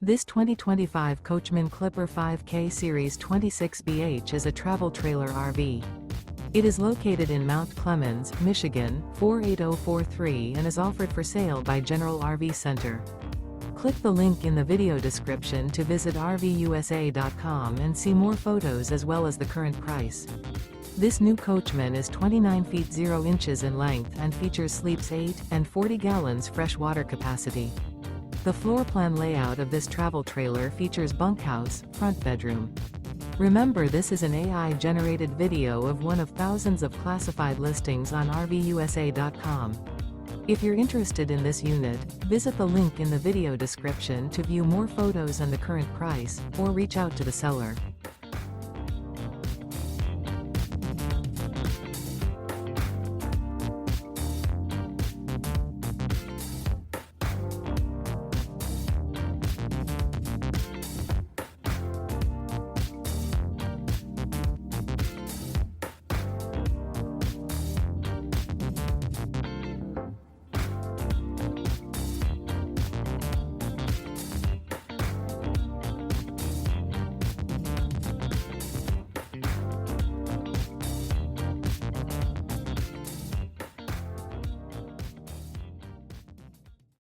This 2025 Coachmen Clipper 5K Series 26BH is a travel trailer RV. It is located in Mount Clemens, Michigan, 48043 and is offered for sale by General RV Center. Click the link in the video description to visit RVUSA.com and see more photos as well as the current price. This new Coachmen is 29 feet 0 inches in length and features sleeps 8 and 40 gallons fresh water capacity. The floor plan layout of this travel trailer features bunkhouse, front bedroom. Remember, this is an AI-generated video of one of thousands of classified listings on RVUSA.com. If you're interested in this unit, visit the link in the video description to view more photos and the current price, or reach out to the seller.